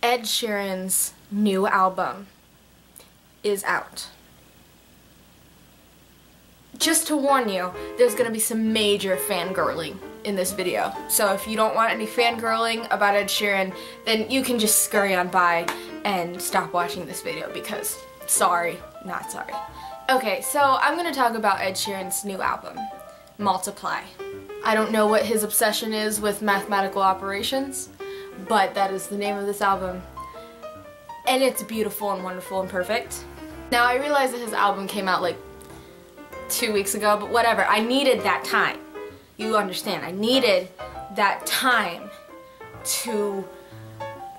Ed Sheeran's new album is out. Just to warn you, there's gonna be some major fangirling in this video. So if you don't want any fangirling about Ed Sheeran, then you can just scurry on by and stop watching this video because sorry, not sorry. Okay, so I'm gonna talk about Ed Sheeran's new album, Multiply. I don't know what his obsession is with mathematical operations, but that is the name of this album. And it's beautiful and wonderful and perfect. Now I realize that his album came out like 2 weeks ago, but whatever. I needed that time. You understand, I needed that time to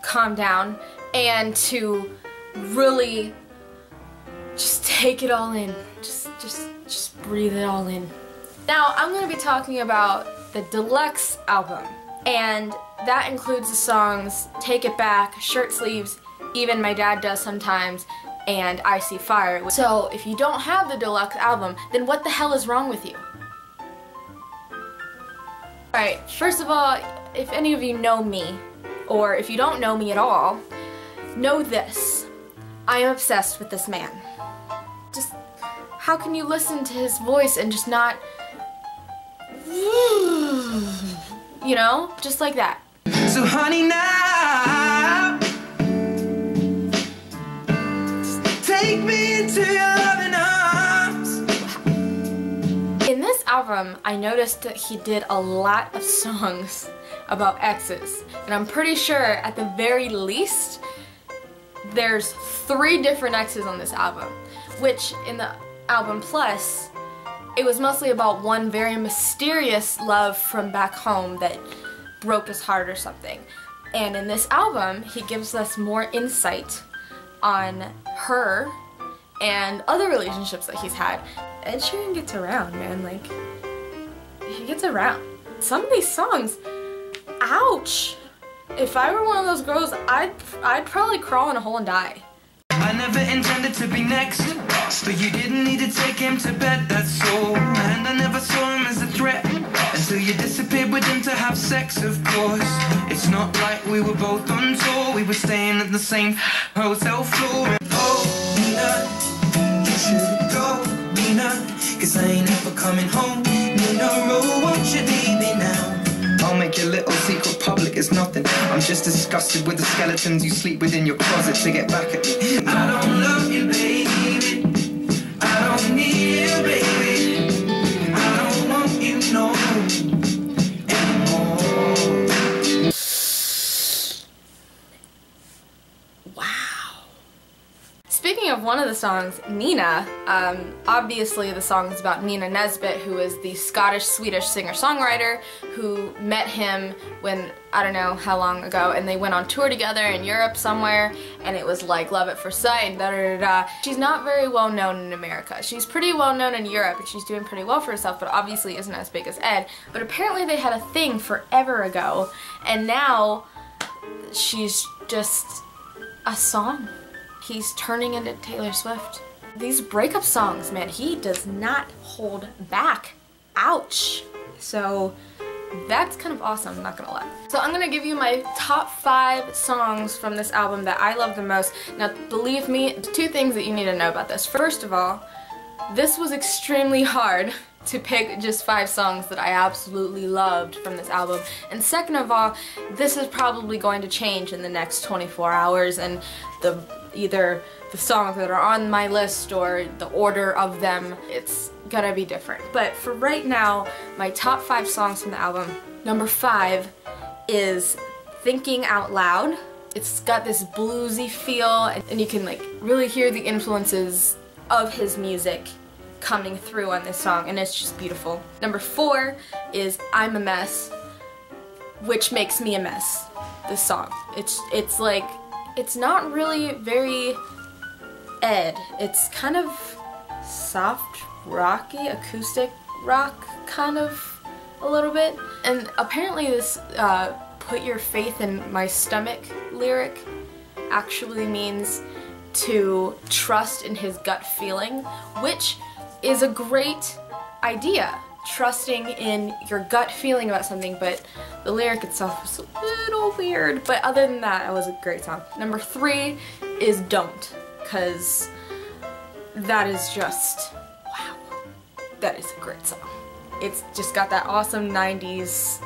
calm down and to really just take it all in. Just breathe it all in. Now I'm going to be talking about the deluxe album, and that includes the songs Take It Back, Shirt Sleeves, Even My Dad Does Sometimes, and I See Fire. So if you don't have the deluxe album, then what the hell is wrong with you? Alright, first of all, if any of you know me, or if you don't know me at all, know this. I am obsessed with this man. Just, how can you listen to his voice and just not, you know, just like that. So honey, now take me into your loving arms. In this album, I noticed that he did a lot of songs about exes, and I'm pretty sure at the very least there's 3 different exes on this album, which in the album Plus, it was mostly about one very mysterious love from back home that broke his heart or something. And in this album, he gives us more insight on her and other relationships that he's had. Ed Sheeran gets around, man. Like, he gets around. Some of these songs, ouch! If I were one of those girls, I'd probably crawl in a hole and die. I never intended to be next, but you didn't need to take him to bed, that's all. And I never saw him as a threat until you disappeared with him to have sex, of course. It's not like we were both on tour, we were staying at the same hotel floor. Oh, Nina, you should go, Nina, 'cause I ain't never coming home. Nina, oh, won't you leave me now? I'll make your little secret public as nothing. I'm just disgusted with the skeletons you sleep with in your closet to get back at me. I don't love you, baby. I don't need you, baby. I don't want you no anymore. Wow. Speaking of one of the songs, Nina, obviously the song is about Nina Nesbitt, who is the Scottish-Swedish singer-songwriter who met him when, I don't know how long ago, and they went on tour together in Europe somewhere, and it was like love at first sight and da-da-da-da. She's not very well known in America. She's pretty well known in Europe, and she's doing pretty well for herself, but obviously isn't as big as Ed. But apparently they had a thing forever ago, and now she's just a song. He's turning into Taylor Swift. These breakup songs, man, he does not hold back. Ouch. So that's kind of awesome, I'm not gonna lie. So I'm gonna give you my top 5 songs from this album that I love the most. Now, believe me, 2 things that you need to know about this. First of all, this was extremely hard to pick just 5 songs that I absolutely loved from this album. And second of all, this is probably going to change in the next 24 hours, and either the songs that are on my list or the order of them, it's gonna be different. But for right now, my top 5 songs from the album, number 5 is Thinking Out Loud. It's got this bluesy feel, and you can like really hear the influences of his music coming through on this song, and it's just beautiful. Number 4 is I'm a Mess, which makes me a mess, this song. It's like, it's not really very Ed. It's kind of soft, rocky, acoustic rock, kind of, a little bit. And apparently this put your faith in my stomach lyric actually means to trust in his gut feeling, which is a great idea trusting in your gut feeling about something, but the lyric itself was a little weird. But other than that, it was a great song. Number 3 is Don't, because that is just, wow, that is a great song. It's just got that awesome 90s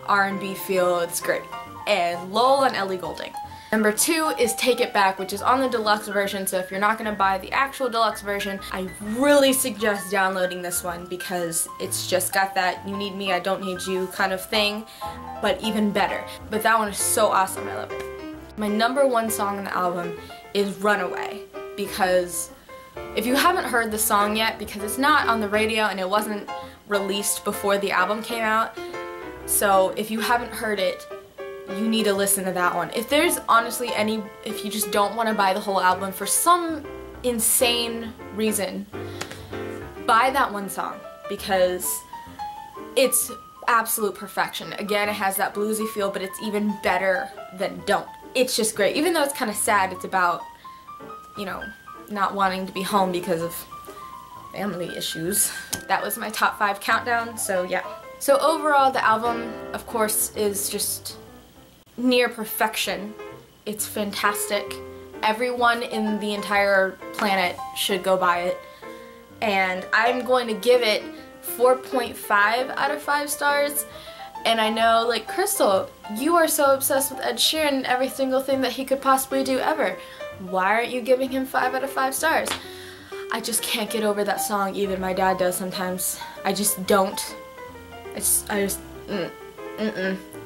R&B feel, it's great. And Lowell and Ellie Goulding. Number 2 is Take It Back, which is on the deluxe version, so if you're not going to buy the actual deluxe version, I really suggest downloading this one because it's just got that you need me, I don't need you kind of thing, but even better. But that one is so awesome, I love it. My number 1 song on the album is Runaway, because if you haven't heard the song yet, because it's not on the radio and it wasn't released before the album came out, so if you haven't heard it, you need to listen to that one. If there's honestly if you just don't want to buy the whole album for some insane reason, buy that one song because it's absolute perfection. Again, it has that bluesy feel, but it's even better than Don't. It's just great. Even though it's kind of sad, it's about, you know, not wanting to be home because of family issues. That was my top 5 countdown, so yeah. So overall, the album, of course, is just near perfection. It's fantastic. Everyone in the entire planet should go buy it. And I'm going to give it 4.5 out of 5 stars. And I know, like, Crystal, you are so obsessed with Ed Sheeran and every single thing that he could possibly do ever. Why aren't you giving him 5 out of 5 stars? I just can't get over that song. Even my dad does sometimes. I just don't.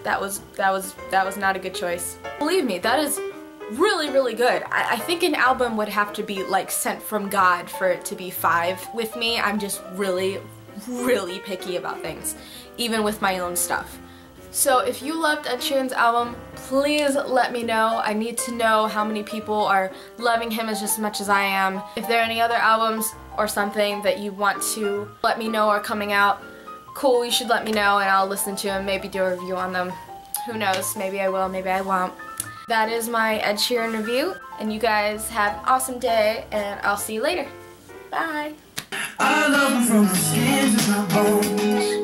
That was not a good choice. Believe me, that is really, really good. I think an album would have to be like sent from God for it to be 5 with me. I'm just really, really picky about things, even with my own stuff. So if you loved Ed Sheeran's album, please let me know. I need to know how many people are loving him as much as I am. If there are any other albums or something that you want to let me know are coming out, cool, you should let me know and I'll listen to them, maybe do a review on them. Who knows, maybe I will, maybe I won't. That is my Ed Sheeran review, and you guys have an awesome day, and I'll see you later. Bye! I love him from the skin to my bones.